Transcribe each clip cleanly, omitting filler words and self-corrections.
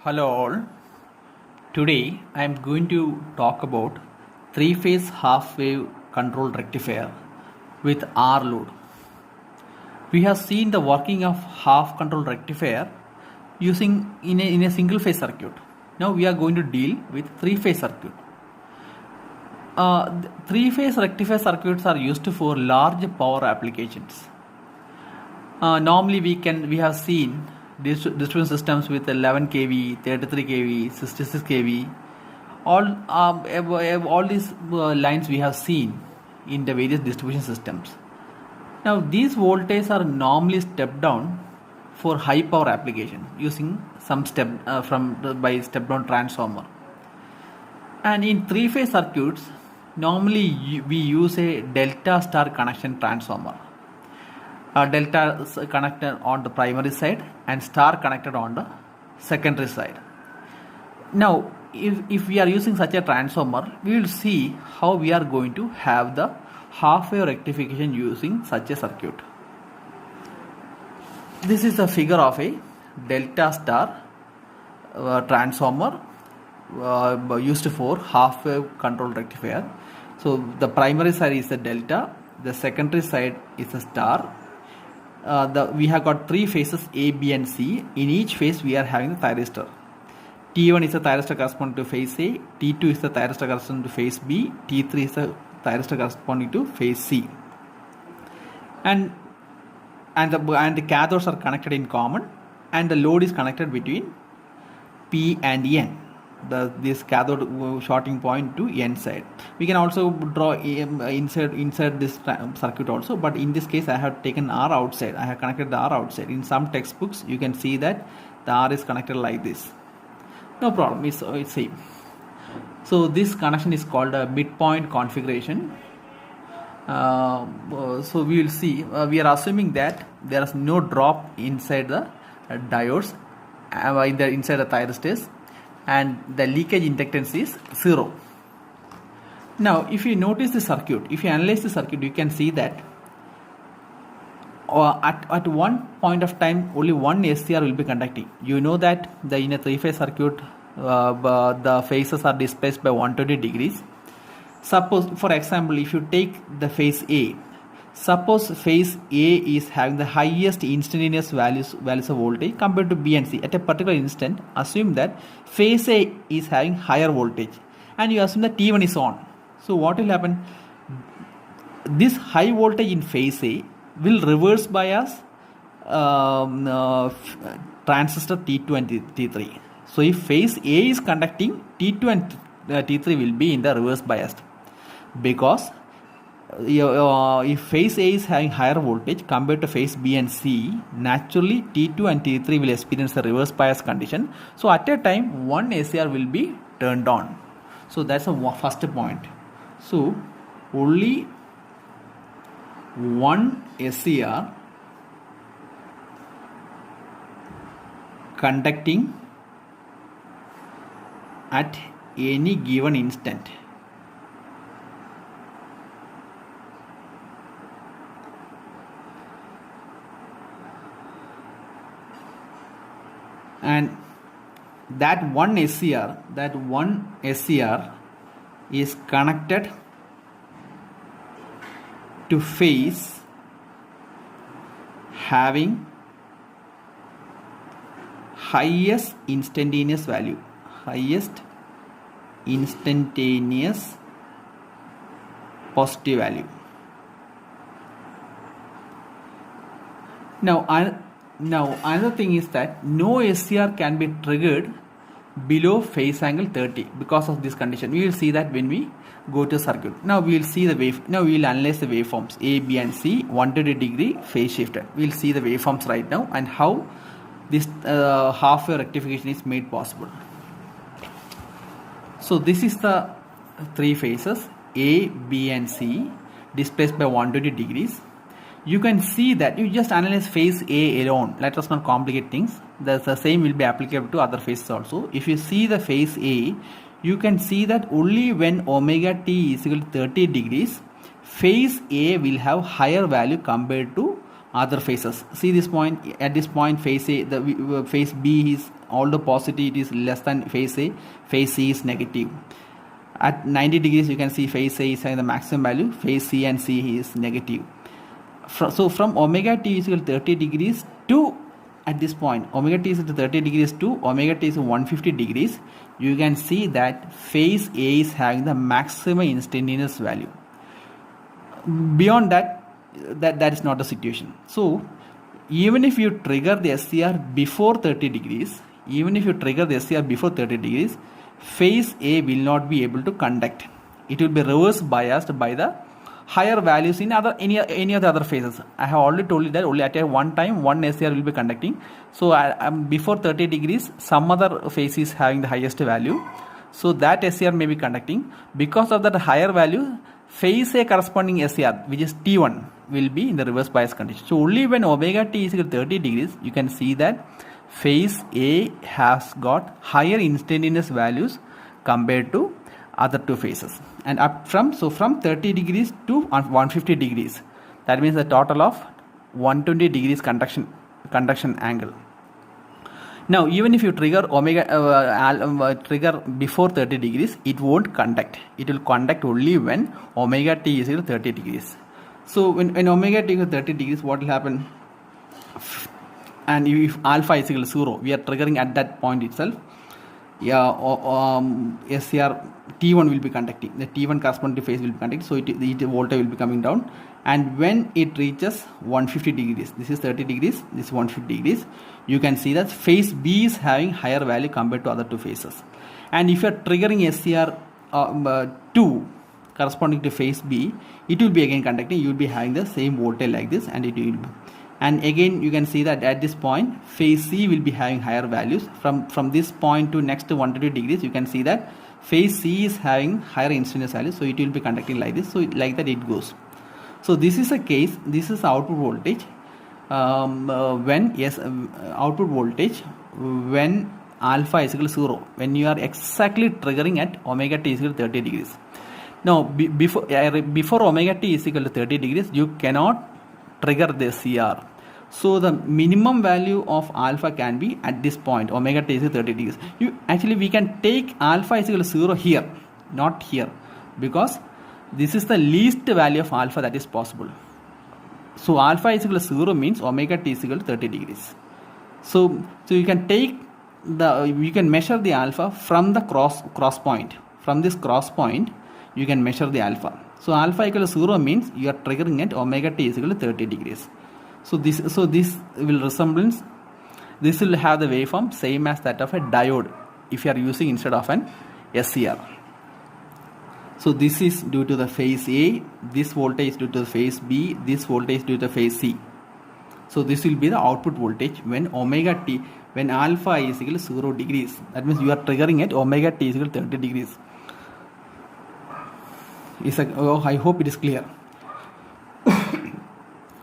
Hello all. Today I am going to talk about three-phase half-wave control rectifier with R load. We have seen the working of half control rectifier using in a single phase circuit. Now we are going to deal with three-phase circuit. Three-phase rectifier circuits are used for large power applications. Normally we have seen distribution systems with 11 kV, 33 kV, 66 kV. All these lines we have seen in the various distribution systems. Now these voltages are normally stepped down for high power application using some step step down transformer. And in three-phase circuits, normally we use a delta star connection transformer. Delta connected on the primary side and star connected on the secondary side. Now if we are using such a transformer, we will see how we are going to have the half-wave rectification using such a circuit. This is a figure of a delta star transformer used for half-wave control rectifier. So the primary side is a delta, the secondary side is a star. We have got three phases A, B and C. In each phase we are having the thyristor. T1 is the thyristor corresponding to phase A, T2 is the thyristor corresponding to phase B, T3 is the thyristor corresponding to phase C. And the cathodes are connected in common, and the load is connected between P and N. This cathode shorting point to N side. We can also draw inside this circuit also, but in this case I have taken R outside. I have connected the R outside. In some textbooks you can see that the R is connected like this. No problem, it's same. So this connection is called a midpoint configuration. So we will see, we are assuming that there is no drop inside the diodes inside the thyristors, and the leakage inductance is 0. Now if you notice the circuit, if you analyze the circuit, you can see that at one point of time only one SCR will be conducting. You know that in a three-phase circuit the phases are displaced by 120 degrees. Suppose, for example, if you take the phase A, suppose phase A is having the highest instantaneous values of voltage compared to B and C at a particular instant. Assume that phase A is having higher voltage and you assume that T1 is on. So what will happen? This high voltage in phase A will reverse bias transistor T2 and T3. So if phase A is conducting, T2 and T3 will be in the reverse biased, because if phase A is having higher voltage compared to phase B and C, naturally T2 and T3 will experience the reverse bias condition. So at a time one SCR will be turned on. So that's the first point. So only one SCR conducting at any given instant. And that one SCR is connected to phase having highest instantaneous value, positive value. Now another thing is that no SCR can be triggered below phase angle 30 because of this condition. We will see that when we go to circuit. Now we will see now we will analyze the waveforms A, B and C 120 degree phase shifted. We will see the waveforms right now and how this half-wave rectification is made possible. So this is the three phases A, B and C displaced by 120 degrees. You can see that you just analyze phase A alone. Let us not complicate things. The same will be applicable to other phases also. If you see the phase A, you can see that only when omega t is equal to 30 degrees, phase A will have higher value compared to other phases. See this point, at this point phase A, the phase B is all the positive, it is less than phase A, phase C is negative. At 90 degrees you can see phase A is having the maximum value, phase C and C is negative. So from omega t is equal to 30 degrees to, at this point omega t is equal to 30 degrees to omega t is 150 degrees, you can see that phase A is having the maximum instantaneous value. Beyond that, that is not the situation. So even if you trigger the SCR before 30 degrees, phase A will not be able to conduct. It will be reverse biased by the higher values in any of the other phases. I have already told you that only at one time one SCR will be conducting. So before 30 degrees some other phase is having the highest value, so that SCR may be conducting. Because of that higher value, phase A corresponding SCR, which is T1, will be in the reverse bias condition. So only when omega t is equal to 30 degrees, you can see that phase A has got higher instantaneous values compared to other two phases. And from 30 degrees to 150 degrees, that means a total of 120 degrees conduction angle. Now even if you trigger trigger before 30 degrees, it won't conduct. It will conduct only when omega t is equal to 30 degrees. So when omega t is equal to 30 degrees, what will happen? And if alpha is equal to 0, we are triggering at that point itself. SCR T1 will be conducting. The T1 corresponding phase will be conducting. So the voltage will be coming down. And when it reaches 150 degrees, this is 30 degrees, this is 150 degrees, you can see that phase B is having higher value compared to other two phases. And if you are triggering SCR 2 corresponding to phase B, it will be again conducting. You will be having the same voltage like this, and it will be. And again you can see that at this point phase C will be having higher values. From this point to next to 120 degrees, you can see that phase C is having higher instantaneous values, so it will be conducting like this. So like that it goes. So this is a case, this is output voltage output voltage when alpha is equal to 0, when you are exactly triggering at omega t is equal to 30 degrees. Now before omega t is equal to 30 degrees, you cannot trigger the CR. So the minimum value of alpha can be at this point, omega t is 30 degrees. We can take alpha is equal to 0 here, not here, because this is the least value of alpha that is possible. So alpha is equal to 0 means omega t is equal to 30 degrees. So you can take you can measure the alpha from the cross point. From this cross point, you can measure the alpha. So alpha equal to 0 means you are triggering at omega t is equal to 30 degrees. So this will have the waveform same as that of a diode if you are using instead of an SCR. So this is due to the phase A, this voltage due to the phase B, this voltage due to the phase C. So this will be the output voltage when when alpha is equal to 0 degrees. That means you are triggering at omega t is equal to 30 degrees. I hope it is clear.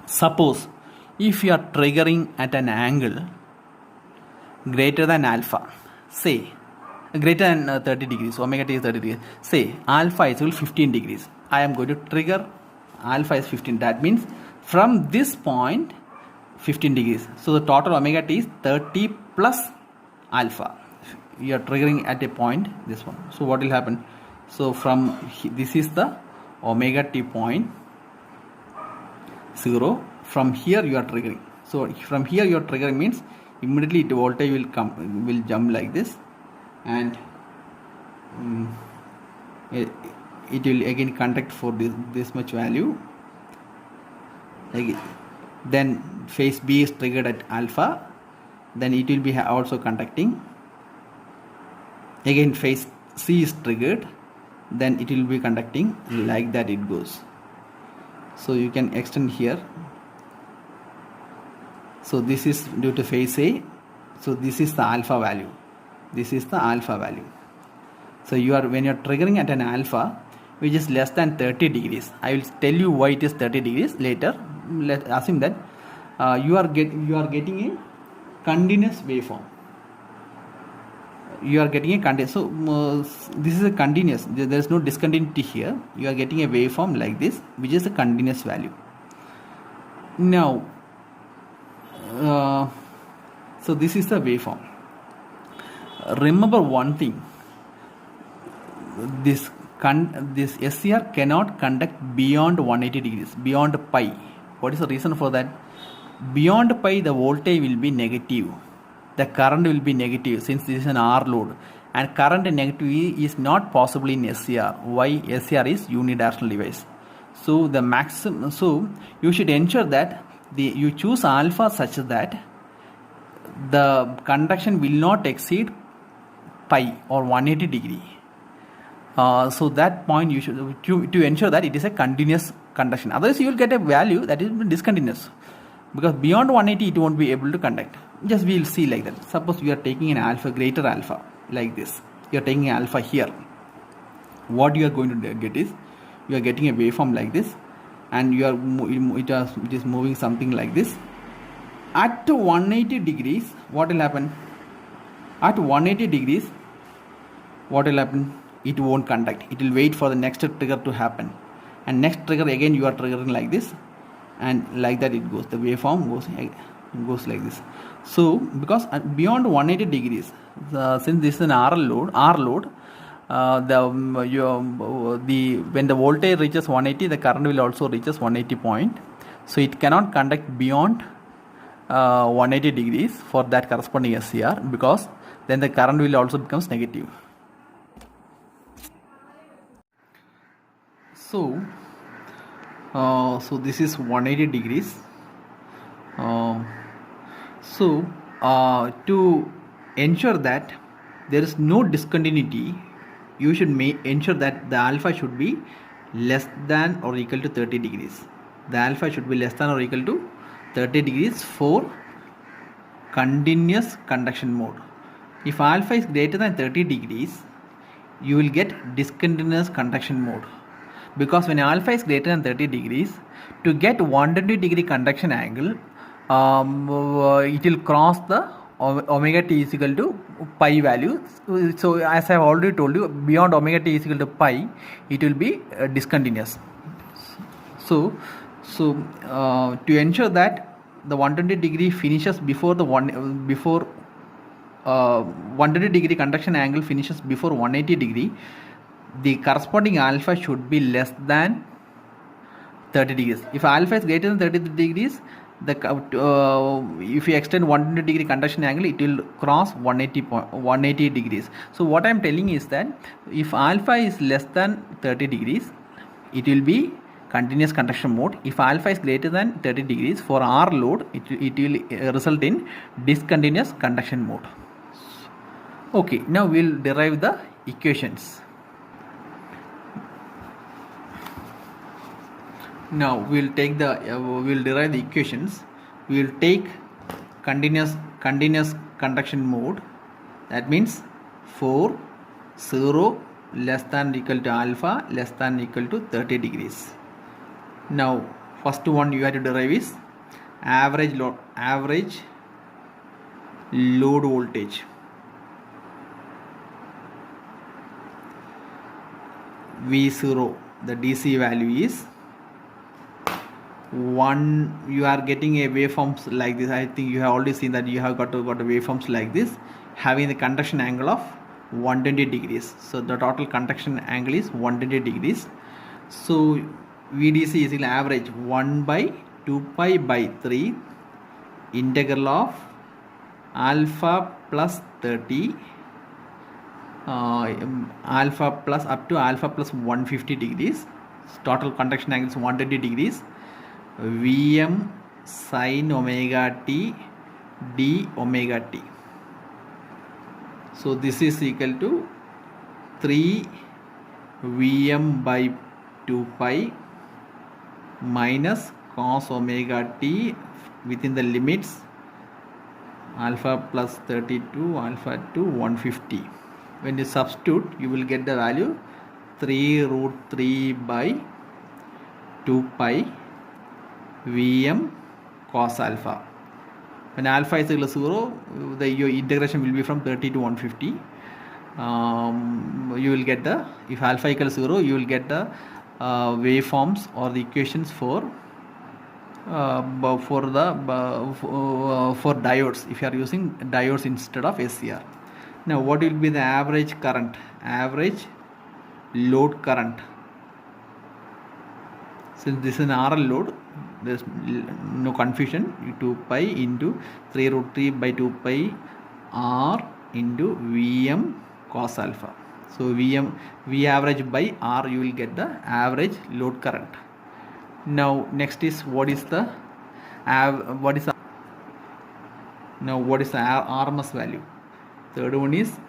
Suppose if you are triggering at an angle greater than alpha, say greater than 30 degrees, omega t is 30 degrees, say alpha is equal to 15 degrees. I am going to trigger alpha is 15. That means from this point 15 degrees. So the total omega t is 30 plus alpha. You are triggering at a point, this one. So what will happen? So this is the omega t point 0. From here you are triggering. So from here you are triggering means immediately the voltage will jump like this, and it will again conduct for this much value. Then phase B is triggered at alpha, then it will be also conducting. Again phase C is triggered, then it will be conducting. Like that it goes. So you can extend here. So this is due to phase A. So this is the alpha value. This is the alpha value. So when you are triggering at an alpha which is less than 30 degrees, I will tell you why it is 30 degrees later. Let's assume that you are getting a continuous waveform. You are getting a continuous. So this is a continuous. There is no discontinuity here. You are getting a waveform like this, which is a continuous value. Now uh, so this is the waveform. Remember one thing, this SCR cannot conduct beyond 180 degrees, beyond pi. What is the reason for that? Beyond pi the voltage will be negative, the current will be negative, since this is an R load, and current negative is not possible in SCR. Why? SCR is unidirectional device. So the maximum, so you should ensure that you choose alpha such that the conduction will not exceed pi or 180 degree. So that point you should to ensure that it is a continuous conduction. Otherwise you will get a value that is discontinuous, because beyond 180 it won't be able to conduct. Just we will see like that. Suppose we are taking an alpha, greater alpha like this. You are taking alpha here. What you are going to get is, you are getting a waveform like this, and you are it is moving something like this. At 180 degrees, what will happen? At 180 degrees, what will happen? It won't conduct. It will wait for the next trigger to happen, and next trigger again you are triggering like this, and like that it goes. The waveform goes like this. So because beyond 180 degrees, since this is an R load, when the voltage reaches 180, the current will also reaches 180 point. So it cannot conduct beyond 180 degrees for that corresponding SCR, because then the current will also becomes negative. So this is 180 degrees. To ensure that there is no discontinuity, you should ensure that the alpha should be less than or equal to 30 degrees. The alpha should be less than or equal to 30 degrees for continuous conduction mode. If alpha is greater than 30 degrees, you will get discontinuous conduction mode, because when alpha is greater than 30 degrees, to get 120 degree conduction angle, it will cross the omega t is equal to pi value. So as I have already told you, beyond omega t is equal to pi, it will be discontinuous. So to ensure that the 120 degree finishes before 120 degree conduction angle finishes before 180 degree, the corresponding alpha should be less than 30 degrees. If alpha is greater than 30 degrees, if you extend 120 degree conduction angle, it will cross 180 degrees. So what I am telling is that if alpha is less than 30 degrees, it will be continuous conduction mode. If alpha is greater than 30 degrees for R load, it will result in discontinuous conduction mode. Okay, now we will derive the equations. Now we will take we will derive the equations. We will take continuous conduction mode. That means for 0 less than or equal to alpha less than or equal to 30 degrees. Now first one you have to derive is average load voltage. V0, the DC value is 1. You are getting a waveforms like this. I think you have already seen that you have got a waveforms like this, having the conduction angle of 120 degrees. So the total conduction angle is 120 degrees. So VDC is equal average 1 by 2 pi by 3 integral of alpha plus 30 alpha plus up to alpha plus 150 degrees. Total conduction angle is 120 degrees. Vm sin omega t d omega t. So this is equal to 3 Vm by 2 pi minus cos omega t within the limits alpha plus 32 alpha to 150. When you substitute, you will get the value 3 root 3 by 2 pi Vm cos alpha. When alpha is equal to 0, your integration will be from 30 to 150. You will get if alpha equals 0, you will get the waveforms or the equations for for diodes, if you are using diodes instead of SCR. Now what will be the average current, average load current? Since this is an RL load, there's no confusion. 2 pi into 3 root 3 by 2 pi R into Vm cos alpha. So V average by R, you will get the average load current. Now next is what is the RMS value? Third one is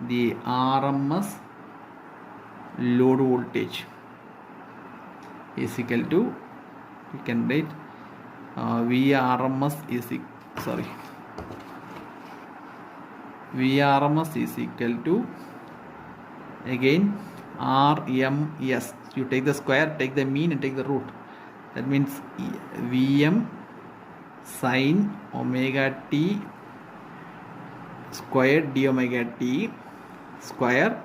the RMS load voltage is equal to, you can write VRMS is equal to, again, RMS. You take the square, take the mean and take the root. That means Vm sin omega t square d omega t square,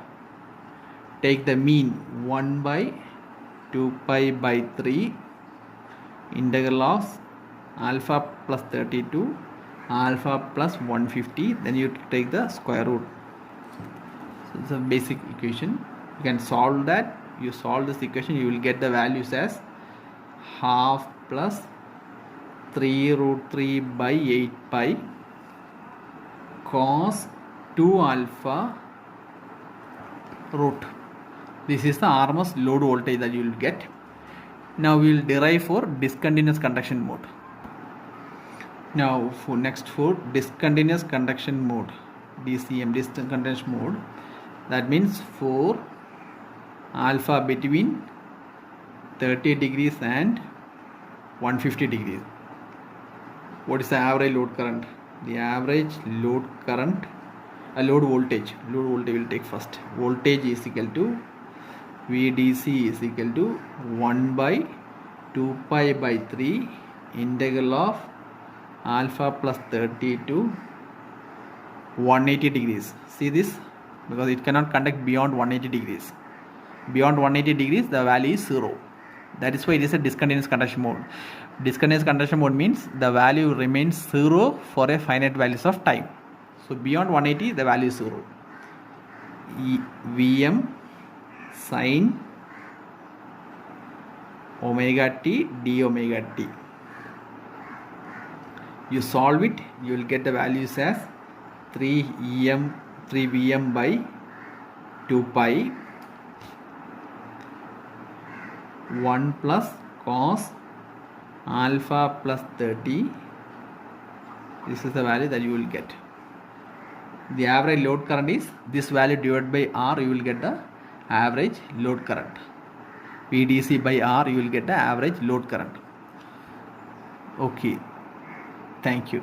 take the mean 1 by 2 pi by 3 integral of alpha plus 32 alpha plus 150, then you take the square root. So it's a basic equation. You can solve that. You solve this equation, you will get the values as half plus 3 root 3 by 8 pi cos 2 alpha root. This is the RMS load voltage that you will get. Now we will derive for discontinuous conduction mode. Now for discontinuous conduction mode, DCM, discontinuous mode, that means for alpha between 30 degrees and 150 degrees. What is the average load current? The average load current, load voltage will take first. Voltage is equal to VDC is equal to 1 by 2 pi by 3 integral of alpha plus 30 to 180 degrees. See this? Because it cannot conduct beyond 180 degrees. Beyond 180 degrees, the value is 0. That is why it is a discontinuous conduction mode. Discontinuous conduction mode means the value remains 0 for a finite values of time. So beyond 180, the value is 0. Vm sin omega t d omega t. You solve it, you will get the values as 3Vm by 2 pi 1 plus cos alpha plus 30. This is the value that you will get. The average load current is this value divided by R, you will get the average load current. VDC by R, you will get the average load current. Okay, thank you.